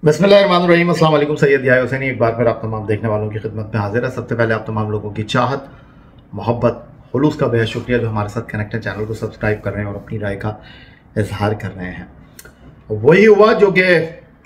बिस्मिल्लाहिर्रहमानिर्रहीम। अस्सलाम वालेकुम। सैयद याह्या हुसैनी एक बार फिर आप तमाम देखने वालों की खिदमत में हाजिर है। सबसे पहले आप तमाम लोगों की चाहत, मोहब्बत, खुलूस का बेहद शुक्रिया जो हमारे साथ कनेक्ट है, चैनल को सब्सक्राइब कर रहे हैं और अपनी राय का इजहार कर रहे हैं। वही हुआ जो कि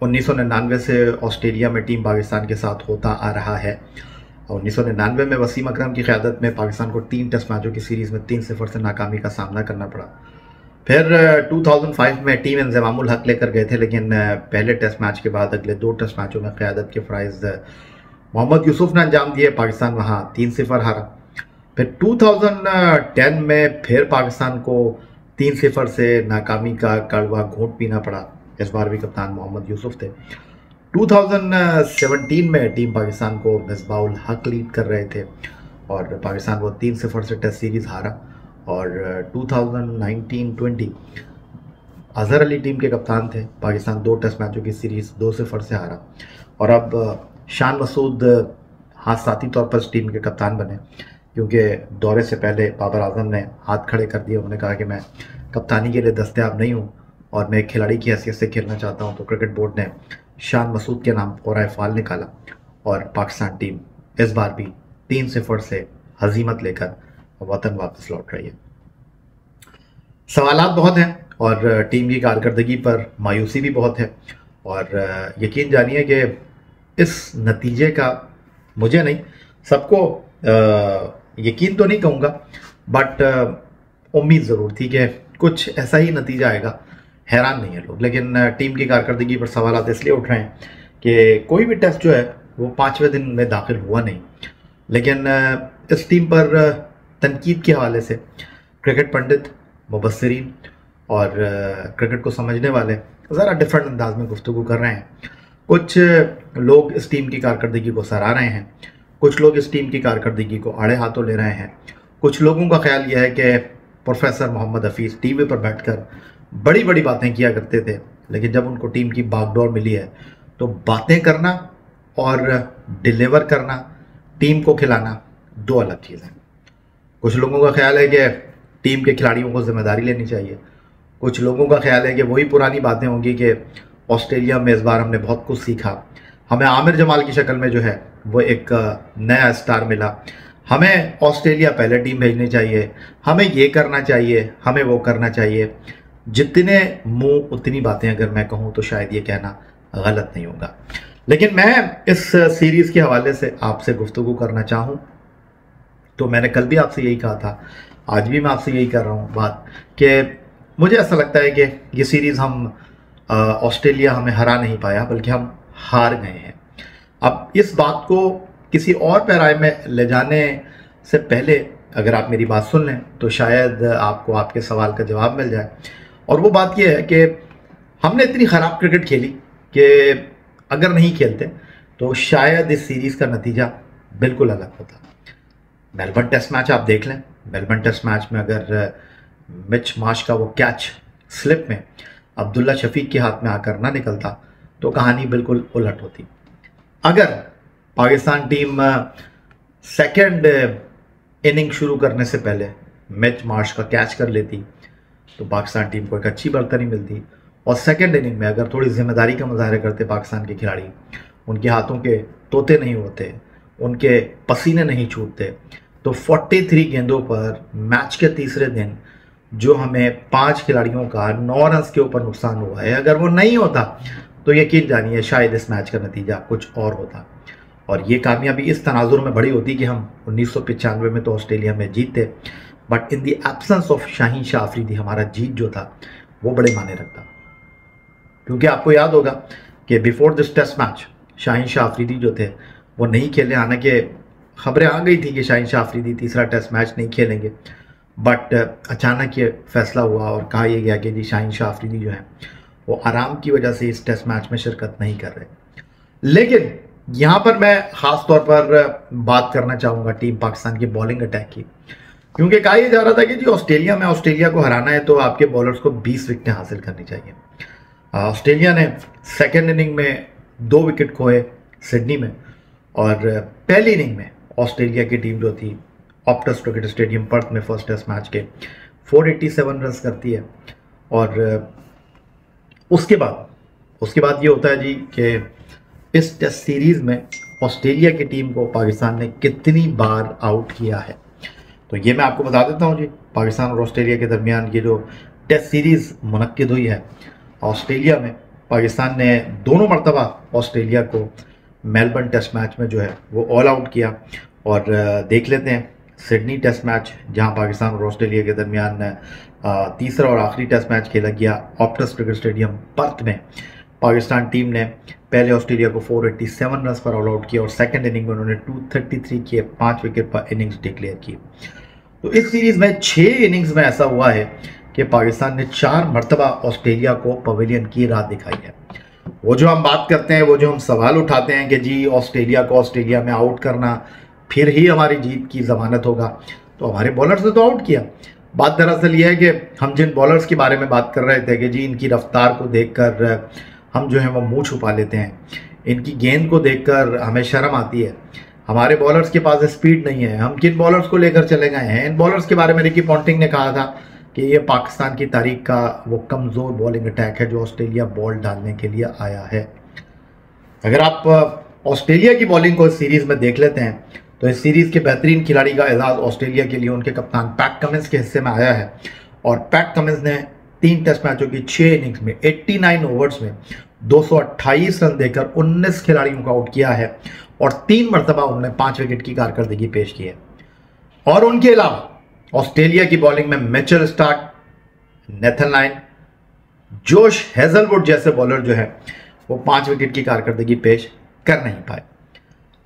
1999 से ऑस्ट्रेलिया में टीम पाकिस्तान के साथ होता आ रहा है। 1999 में वसीम अकरम की क़यादत में पाकिस्तान को 3 टेस्ट मैचों की सीरीज़ में 3-0 से नाकामी का सामना करना पड़ा। फिर 2005 में टीम इंज़मामुल हक लेकर गए थे, लेकिन पहले टेस्ट मैच के बाद अगले 2 टेस्ट मैचों में क़यादत के फ़राइज़ मोहम्मद यूसुफ ने अंजाम दिए। पाकिस्तान वहाँ 3-0 हारा। फिर 2010 में फिर पाकिस्तान को 3-0 से नाकामी का कड़वा घूंट पीना पड़ा। इस बार भी कप्तान मोहम्मद यूसुफ थे। 2017 में टीम पाकिस्तान को मिसबाउल हक लीड कर रहे थे और पाकिस्तान वो 3-0 से टेस्ट सीरीज़ हारा। और 2019-20 अजहर अली टीम के कप्तान थे। पाकिस्तान 2 टेस्ट मैचों की सीरीज़ 2-0 से हारा। और अब शान मसूद हादसाती तौर पर इस टीम के कप्तान बने, क्योंकि दौरे से पहले बाबर आजम ने हाथ खड़े कर दिए। उन्होंने कहा कि मैं कप्तानी के लिए दस्तयाब नहीं हूँ और मैं एक खिलाड़ी की हैसियत से खेलना चाहता हूँ। तो क्रिकेट बोर्ड ने शान मसूद के नाम फ़ौरा फ़ाल निकाला और पाकिस्तान टीम इस बार भी 3-0 से हजीमत लेकर वतन वापस लौट रही है। सवालात बहुत हैं और टीम की कारकर्दगी पर मायूसी भी बहुत है। और यकीन जानिए कि इस नतीजे का मुझे नहीं, सबको यकीन तो नहीं कहूँगा, बट उम्मीद ज़रूर थी कि कुछ ऐसा ही नतीजा आएगा। हैरान नहीं है लोग, लेकिन टीम की कारकर्दगी पर सवालात इसलिए उठ रहे हैं कि कोई भी टेस्ट जो है वो 5वें दिन में दाखिल हुआ नहीं। लेकिन इस टीम पर तनकीद के हवाले से क्रिकेट पंडित, मुबस्सिरीन और क्रिकेट को समझने वाले ज़रा डिफरेंट अंदाज में गुफ्तगू कर रहे हैं। कुछ लोग इस टीम की कारकर्दगी को सराह रहे हैं, कुछ लोग इस टीम की कारकर्दगी को आड़े हाथों ले रहे हैं। कुछ लोगों का ख्याल यह है कि प्रोफेसर मोहम्मद हफीज़ टीवी पर बैठकर बड़ी बड़ी बातें किया करते थे, लेकिन जब उनको टीम की बागडोर मिली है तो बातें करना और डिलीवर करना, टीम को खिलाना, 2 अलग चीज़ें हैं। कुछ लोगों का ख्याल है कि टीम के खिलाड़ियों को जिम्मेदारी लेनी चाहिए। कुछ लोगों का ख्याल है कि वही पुरानी बातें होंगी कि ऑस्ट्रेलिया में इस बार हमने बहुत कुछ सीखा, हमें आमिर जमाल की शक्ल में जो है वो एक नया स्टार मिला, हमें ऑस्ट्रेलिया पहले टीम भेजनी चाहिए, हमें ये करना चाहिए, हमें वो करना चाहिए। जितने मुंह उतनी बातें अगर मैं कहूँ तो शायद ये कहना गलत नहीं होगा। लेकिन मैं इस सीरीज़ के हवाले से आपसे गुफ्तगू करना चाहूँ तो मैंने कल भी आपसे यही कहा था, आज भी मैं आपसे यही कर रहा हूँ बात, कि मुझे ऐसा लगता है कि ये सीरीज़ हम ऑस्ट्रेलिया हमें हरा नहीं पाया, बल्कि हम हार गए हैं। अब इस बात को किसी और पैराए में ले जाने से पहले अगर आप मेरी बात सुन लें तो शायद आपको आपके सवाल का जवाब मिल जाए। और वो बात यह है कि हमने इतनी ख़राब क्रिकेट खेली कि अगर नहीं खेलते तो शायद इस सीरीज़ का नतीजा बिल्कुल अलग होता। मेलबर्न टेस्ट मैच आप देख लें। मेलबर्न टेस्ट मैच में अगर मिच मार्श का वो कैच स्लिप में अब्दुल्ला शफीक के हाथ में आकर ना निकलता तो कहानी बिल्कुल उलट होती। अगर पाकिस्तान टीम सेकंड इनिंग शुरू करने से पहले मिच मार्श का कैच कर लेती तो पाकिस्तान टीम को एक अच्छी बढ़तरी मिलती। और सेकंड इनिंग में अगर थोड़ी जिम्मेदारी का मुजाहरा करते पाकिस्तान के खिलाड़ी, उनके हाथों के तोते नहीं होते, उनके पसीने नहीं छूटते, तो 43 गेंदों पर मैच के तीसरे दिन जो हमें 5 खिलाड़ियों का 9 रन के ऊपर नुकसान हुआ है, अगर वो नहीं होता तो यकीन जानिए शायद इस मैच का नतीजा कुछ और होता। और ये कामयाबी इस तनाजुर में बड़ी होती कि हम 1995 में तो ऑस्ट्रेलिया में जीतते, but in the absence of Shaheen Shah Afridi हमारा जीत जो था वो बड़े मायने रखता। क्योंकि आपको याद होगा कि before this test match Shaheen Shah Afridi जो थे वो नहीं खेले। हालांकि खबरें आ गई थी कि शाहीन शाह अफरीदी तीसरा टेस्ट मैच नहीं खेलेंगे, बट अचानक ये फैसला हुआ और कहा यह गया कि जी शाहीन शाह अफरीदी जो है वो आराम की वजह से इस टेस्ट मैच में शिरकत नहीं कर रहे। लेकिन यहाँ पर मैं ख़ास तौर पर बात करना चाहूँगा टीम पाकिस्तान की बॉलिंग अटैक की, क्योंकि कहा यह जा रहा था कि जी ऑस्ट्रेलिया को हराना है तो आपके बॉलर्स को 20 विकेटें हासिल करनी चाहिए। ऑस्ट्रेलिया ने सेकेंड इनिंग में 2 विकेट खोए सिडनी में, और पहली इनिंग में ऑस्ट्रेलिया की टीम जो थी ऑप्टस क्रिकेट स्टेडियम पर्थ में फर्स्ट टेस्ट मैच के 487 रन करती है। और उसके बाद उसके बाद ये होता है जी कि इस टेस्ट सीरीज़ में ऑस्ट्रेलिया की टीम को पाकिस्तान ने कितनी बार आउट किया है। तो ये मैं आपको बता देता हूँ जी। पाकिस्तान और ऑस्ट्रेलिया के दरमियान ये जो टेस्ट सीरीज़ मुनक्किद हुई है ऑस्ट्रेलिया में, पाकिस्तान ने दोनों मरतबा ऑस्ट्रेलिया को मेलबर्न टेस्ट मैच में जो है वो ऑल आउट किया। और देख लेते हैं सिडनी टेस्ट मैच, जहां पाकिस्तान और ऑस्ट्रेलिया के दरमियान तीसरा और आखिरी टेस्ट मैच खेला गया ऑप्टस क्रिकेट स्टेडियम पर्थ में। पाकिस्तान टीम ने पहले ऑस्ट्रेलिया को 487 रन पर ऑल आउट किया और सेकंड इनिंग में उन्होंने 233 किए, 5 विकेट पर इनिंग्स डिक्लेयर की। तो इस सीरीज़ में 6 इनिंग्स में ऐसा हुआ है कि पाकिस्तान ने 4 मरतबा ऑस्ट्रेलिया को पवेलियन की राह दिखाई है। वो जो हम बात करते हैं, वो जो हम सवाल उठाते हैं कि जी ऑस्ट्रेलिया को ऑस्ट्रेलिया में आउट करना फिर ही हमारी जीत की ज़मानत होगा, तो हमारे बॉलर्स ने तो आउट किया। बात दरअसल ये है कि हम जिन बॉलर्स के बारे में बात कर रहे थे कि जी इनकी रफ्तार को देखकर हम जो है वो मुंह छुपा लेते हैं, इनकी गेंद को देखकर हमें शर्म आती है, हमारे बॉलर्स के पास स्पीड नहीं है, हम किन बॉलर्स को लेकर चले गए हैं। इन बॉलर्स के बारे में रिकी पॉन्टिंग ने कहा था कि ये पाकिस्तान की तारीख का वो कमज़ोर बॉलिंग अटैक है जो ऑस्ट्रेलिया बॉल डालने के लिए आया है। अगर आप ऑस्ट्रेलिया की बॉलिंग को इस सीरीज़ में देख लेते हैं तो इस सीरीज़ के बेहतरीन खिलाड़ी का एजाज़ ऑस्ट्रेलिया के लिए उनके कप्तान पैट कमिंस के हिस्से में आया है। और पैट कमिंस ने 3 टेस्ट मैचों की 6 इनिंग्स में 89 ओवर्स में 228 रन देकर 19 खिलाड़ियों को आउट किया है और 3 मरतबा उन्होंने 5 विकेट की कारकर्दगी पेश की है। और उनके अलावा ऑस्ट्रेलिया की बॉलिंग में Mitchell Starc, Nathan line, Josh Hazlewood जैसे बॉलर जो है वो 5 विकेट की कारकर्दगी पेश कर नहीं पाए।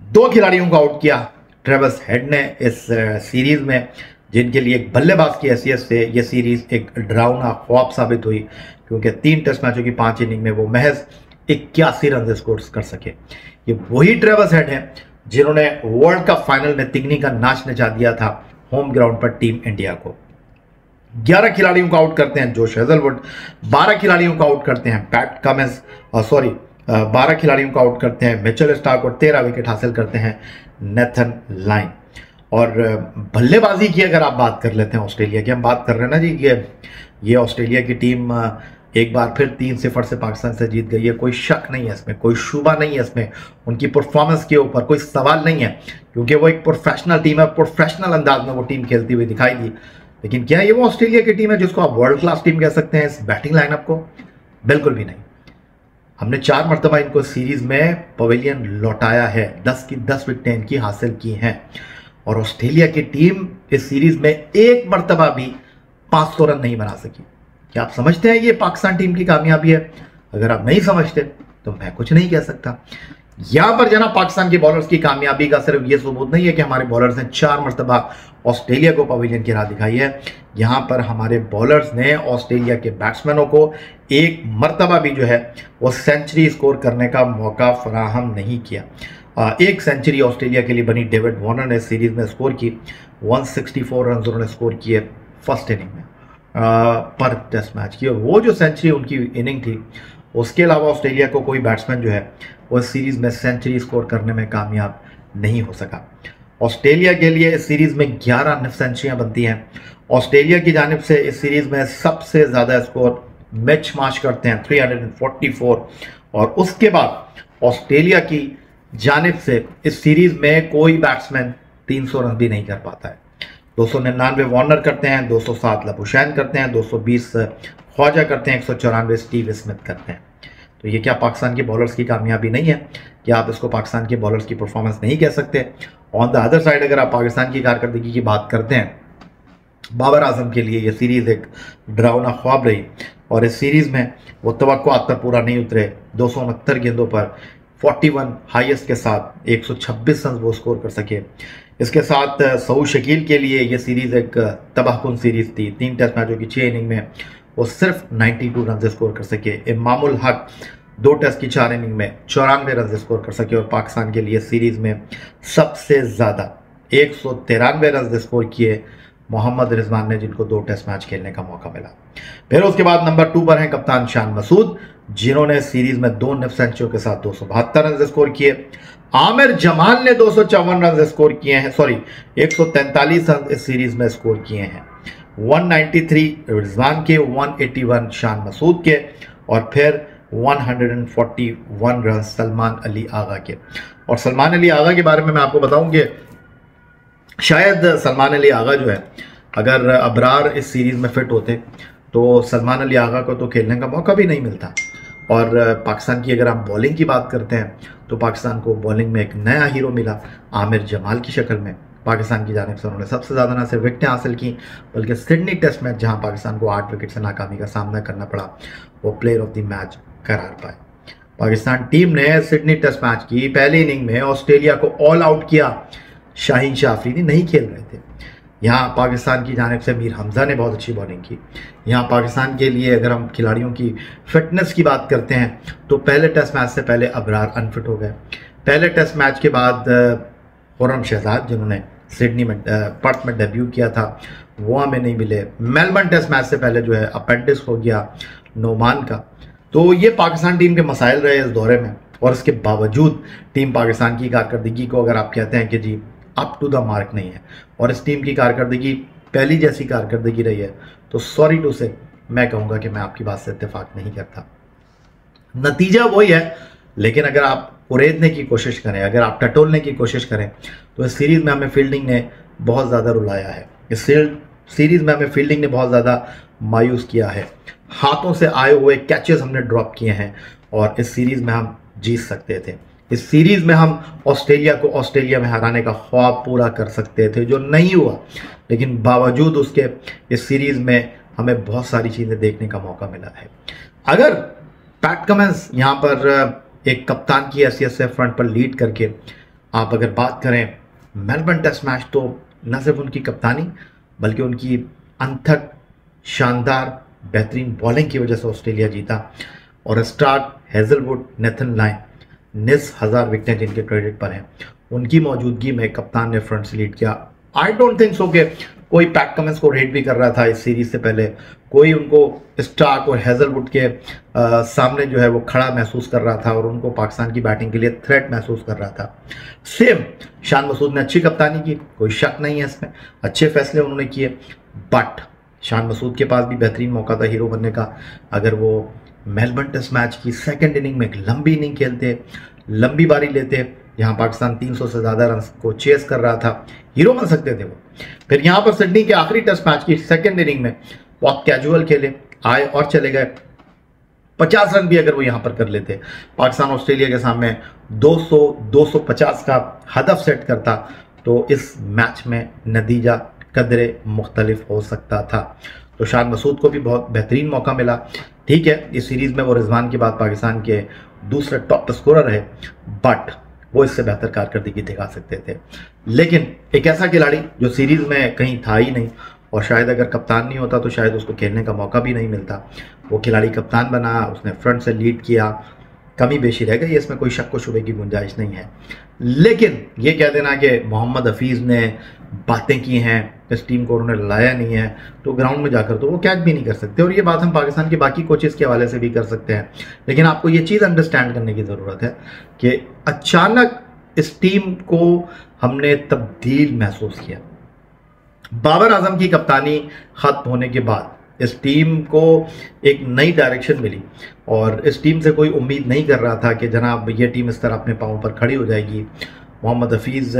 2 खिलाड़ियों को आउट किया ट्रेविस हेड ने इस सीरीज में, जिनके लिए एक बल्लेबाज की हैसियत से यह सीरीज एक डरावना ख्वाब साबित हुई, क्योंकि 3 टेस्ट मैचों की 5 इनिंग में वो महज 81 रन स्कोर कर सके। ये वही ट्रेविस हेड हैं जिन्होंने वर्ल्ड कप फाइनल में तिगनी का नाच नचा दिया था होम ग्राउंड पर टीम इंडिया को। 11 खिलाड़ियों को आउट करते हैं जोश हेजलवुड, 12 खिलाड़ियों को आउट करते हैं पैट कमिंस, 12 खिलाड़ियों को आउट करते हैं मिचेल स्टार्क और 13 विकेट हासिल करते हैं नेथन लाइन। और बल्लेबाजी की अगर आप बात कर लेते हैं ऑस्ट्रेलिया की, हम बात कर रहे हैं ना जी, ये ऑस्ट्रेलिया की टीम एक बार फिर 3-0 से पाकिस्तान से जीत गई है। कोई शक नहीं है इसमें, कोई शुबा नहीं है इसमें, उनकी परफॉर्मेंस के ऊपर कोई सवाल नहीं है, क्योंकि वो एक प्रोफेशनल टीम है, प्रोफेशनल अंदाज में वो टीम खेलती हुई दिखाई दी। लेकिन क्या ये वो ऑस्ट्रेलिया की टीम है जिसको आप वर्ल्ड क्लास टीम कह सकते हैं इस बैटिंग लाइनअप को? बिल्कुल भी नहीं। हमने 4 मरतबा इनको सीरीज में पवेलियन लौटाया है, 10 की 10 विकेटें इनकी हासिल की हैं। और ऑस्ट्रेलिया की टीम इस सीरीज में 1 मरतबा भी 500 रन नहीं बना सकी। क्या आप समझते हैं ये पाकिस्तान टीम की कामयाबी है? अगर आप नहीं समझते तो मैं कुछ नहीं कह सकता। यहां पर जनाब पाकिस्तान के बॉलर्स की कामयाबी का सिर्फ ये सबूत नहीं है कि हमारे बॉलर्स ने 4 मरतबा ऑस्ट्रेलिया को पवेलियन की राह दिखाई है, यहां पर हमारे बॉलर्स ने ऑस्ट्रेलिया के बैट्समैनों को 1 मरतबा भी जो है वो सेंचुरी स्कोर करने का मौका फराहम नहीं किया। 1 सेंचुरी ऑस्ट्रेलिया के लिए बनी डेविड वार्नर ने सीरीज में स्कोर की, 164 रन उन्होंने स्कोर किए फर्स्ट इनिंग में पर टेस्ट मैच की। और वो जो सेंचुरी उनकी इनिंग थी, उसके अलावा ऑस्ट्रेलिया को कोई बैट्समैन जो है वो इस सीरीज में सेंचुरी स्कोर करने में कामयाब नहीं हो सका। ऑस्ट्रेलिया के लिए इस सीरीज में 11 सेंचुरियां बनती हैं। ऑस्ट्रेलिया की जानिब से इस सीरीज में सबसे ज़्यादा स्कोर मिच मार्श करते हैं 344, और उसके बाद ऑस्ट्रेलिया की जानिब से इस सीरीज में कोई बैट्समैन 300 रन भी नहीं कर पाता है। 299 वार्नर करते हैं, 207 लबुशैन करते हैं, 220 ख्वाजा करते हैं, 194 स्टीव स्मिथ करते हैं। तो ये क्या पाकिस्तान के बॉलर्स की कामयाबी नहीं है? क्या आप इसको पाकिस्तान के बॉलर्स की परफॉर्मेंस नहीं कह सकते? ऑन द अदर साइड अगर आप पाकिस्तान की कारकर्दगी की बात करते हैं, बाबर आजम के लिए ये सीरीज़ एक डरावना ख्वाब रही और इस सीरीज़ में वो तवक्कुआत पर पूरा नहीं उतरे। 269 गेंदों पर 41 हाईएस्ट के साथ 126 रन वो स्कोर कर सके। इसके साथ सऊद शकील के लिए ये सीरीज़ एक तबाहकुन सीरीज़ थी। 3 टेस्ट मैचों की 6 इनिंग में वो सिर्फ 92 रन स्कोर कर सके। इमामुल हक 2 टेस्ट की 4 इनिंग में 94 रन स्कोर कर सके। और पाकिस्तान के लिए सीरीज़ में सबसे ज़्यादा 193 रन स्कोर किए मोहम्मद रिजवान ने, जिनको 2 टेस्ट मैच खेलने का मौका मिला। फिर उसके बाद नंबर 2 पर हैं कप्तान शान मसूद, जिन्होंने सीरीज में 2 निफ सेंचुरियों के साथ 272 रन स्कोर किए। आमिर जमाल ने 254 रन स्कोर किए हैं, 143 रन इस सीरीज में स्कोर किए हैं। 193 रिजवान के, 181 शान मसूद के, और फिर 141 रन सलमान अली आगा के। और सलमान अली आगा के बारे में मैं आपको बताऊं कि शायद सलमान अली आगा जो है, अगर अबरार इस सीरीज़ में फिट होते तो सलमान अली आगा को तो खेलने का मौका भी नहीं मिलता। और पाकिस्तान की अगर आप बॉलिंग की बात करते हैं तो पाकिस्तान को बॉलिंग में एक नया हीरो मिला आमिर जमाल की शक्ल में। पाकिस्तान की जानिब से उन्होंने सबसे ज़्यादा न सिर्फ विकेटें हासिल की बल्कि सिडनी टेस्ट मैच जहां पाकिस्तान को 8 विकेट से नाकामी का सामना करना पड़ा, वो प्लेयर ऑफ द मैच करार पाए। पाकिस्तान टीम ने सिडनी टेस्ट मैच की पहली इनिंग में ऑस्ट्रेलिया को ऑल आउट किया। शाहीन शाह अफरीदी नहीं खेल रहे थे। यहाँ पाकिस्तान की जानिब से मीर हमजा ने बहुत अच्छी बॉलिंग की। यहाँ पाकिस्तान के लिए अगर हम खिलाड़ियों की फिटनेस की बात करते हैं तो पहले टेस्ट मैच से पहले अबरार अनफिट हो गए। पहले टेस्ट मैच के बाद खुर्रम शहजाद जिन्होंने सिडनी में पर्थ में डेब्यू किया था वो हमें नहीं मिले। मेलबर्न टेस्ट मैच से पहले जो है अपेंडिक्स हो गया नोमान का। तो ये पाकिस्तान टीम के मसाइल रहे इस दौरे में, और इसके बावजूद टीम पाकिस्तान की कारकर्दगी को अगर आप कहते हैं कि जी अप टू द मार्क नहीं है और इस टीम की कारकर्दगी पहली जैसी कारकर्दगी रही है, तो सॉरी टू से मैं कहूँगा कि मैं आपकी बात से इत्तेफाक नहीं करता। नतीजा वही है, लेकिन अगर आप उड़ेदने की कोशिश करें, अगर आप टटोलने की कोशिश करें तो इस सीरीज़ में हमें फील्डिंग ने बहुत ज़्यादा रुलाया है। इस सीरीज़ में हमें फील्डिंग ने बहुत ज़्यादा मायूस किया है। हाथों से आए हुए कैचेस हमने ड्रॉप किए हैं और इस सीरीज़ में हम जीत सकते थे। इस सीरीज़ में हम ऑस्ट्रेलिया को ऑस्ट्रेलिया में हराने का ख्वाब पूरा कर सकते थे, जो नहीं हुआ। लेकिन बावजूद उसके इस सीरीज़ में हमें बहुत सारी चीज़ें देखने का मौका मिला है। अगर पैट कमिंस यहाँ पर एक कप्तान की हैसियत से फ्रंट पर लीड करके आप अगर बात करें मेलबर्न टेस्ट मैच, तो न सिर्फ उनकी कप्तानी बल्कि उनकी अनथक शानदार बेहतरीन बॉलिंग की वजह से ऑस्ट्रेलिया जीता। और स्टार्क, हेजलवुड, नेथन लाइन, 19,000 विकेटें जिनके क्रेडिट पर हैं, उनकी मौजूदगी में कप्तान ने फ्रंट से लीड किया। आई डोंट थिंक सो कि कोई पैट कमिंस को रेट भी कर रहा था इस सीरीज से पहले, कोई उनको स्टार्क और हेजलवुड के सामने जो है वो खड़ा महसूस कर रहा था और उनको पाकिस्तान की बैटिंग के लिए थ्रेट महसूस कर रहा था। सेम शान मसूद ने अच्छी कप्तानी की, कोई शक नहीं है इसमें, अच्छे फैसले उन्होंने किए। बट शान मसूद के पास भी बेहतरीन मौका था हीरो बनने का। अगर वो मेलबर्न टेस्ट मैच की सेकंड इनिंग में एक लंबी इनिंग खेलते, लंबी बारी लेते, यहाँ पाकिस्तान 300 से ज़्यादा रन को चेस कर रहा था, हीरो बन सकते थे वो। फिर यहाँ पर सिडनी के आखिरी टेस्ट मैच की सेकंड इनिंग में बहुत कैजुअल खेले, आए और चले गए। 50 रन भी अगर वो यहाँ पर कर लेते, पाकिस्तान ऑस्ट्रेलिया के सामने 200-250 का हदफ सेट करता, तो इस मैच में नतीजा कदरे मुख्तलिफ हो सकता था। तो शान मसूद को भी बहुत बेहतरीन मौका मिला। ठीक है, इस सीरीज़ में वो रिजवान के बाद पाकिस्तान के दूसरे टॉप स्कोरर रहे, बट वो इससे बेहतर कारकर्दगी दिखा सकते थे। लेकिन एक ऐसा खिलाड़ी जो सीरीज़ में कहीं था ही नहीं, और शायद अगर कप्तान नहीं होता तो शायद उसको खेलने का मौका भी नहीं मिलता, वो खिलाड़ी कप्तान बना, उसने फ्रंट से लीड किया। कमी बेशी रह गई, इसमें कोई शक व शुबे की गुंजाइश नहीं है। लेकिन ये कह देना कि मोहम्मद हफीज़ ने बातें की हैं, इस टीम को उन्होंने लाया नहीं है, तो ग्राउंड में जाकर तो वो कैच भी नहीं कर सकते। और ये बात हम पाकिस्तान के बाकी कोचेस के हवाले से भी कर सकते हैं। लेकिन आपको ये चीज़ अंडरस्टैंड करने की ज़रूरत है कि अचानक इस टीम को हमने तब्दील महसूस किया। बाबर आजम की कप्तानी खत्म होने के बाद इस टीम को एक नई डायरेक्शन मिली, और इस टीम से कोई उम्मीद नहीं कर रहा था कि जनाब ये टीम इस तरह अपने पाँव पर खड़ी हो जाएगी। मोहम्मद हफीज़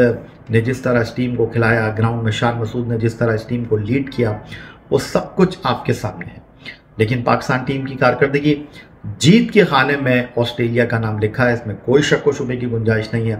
ने जिस तरह इस टीम को खिलाया, ग्राउंड में शान मसूद ने जिस तरह इस टीम को लीड किया, वो सब कुछ आपके सामने है। लेकिन पाकिस्तान टीम की कारकर्दगी जीत के खाने में ऑस्ट्रेलिया का नाम लिखा है, इसमें कोई शक व शुबे की गुंजाइश नहीं है।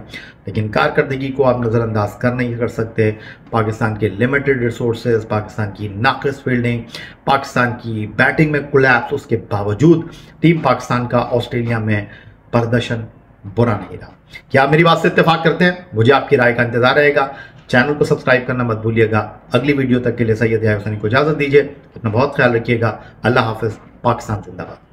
लेकिन कारकर्दगी को आप नज़रअंदाज कर नहीं कर सकते। पाकिस्तान के लिमिटेड रिसोर्सेज, पाकिस्तान की नाक़िस फील्डिंग, पाकिस्तान की बैटिंग में कोलैप्स, उसके बावजूद टीम पाकिस्तान का ऑस्ट्रेलिया में प्रदर्शन बुरा नहीं रहा। क्या आप मेरी बात से इत्तेफाक करते हैं? मुझे आपकी राय का इंतजार रहेगा। चैनल को सब्सक्राइब करना मत भूलिएगा। अगली वीडियो तक के लिए सैयद याहिया हुसैनी को इजाज़त दीजिए। अपना बहुत ख्याल रखिएगा। अल्लाह हाफ़िज़। पाकिस्तान जिंदाबाद।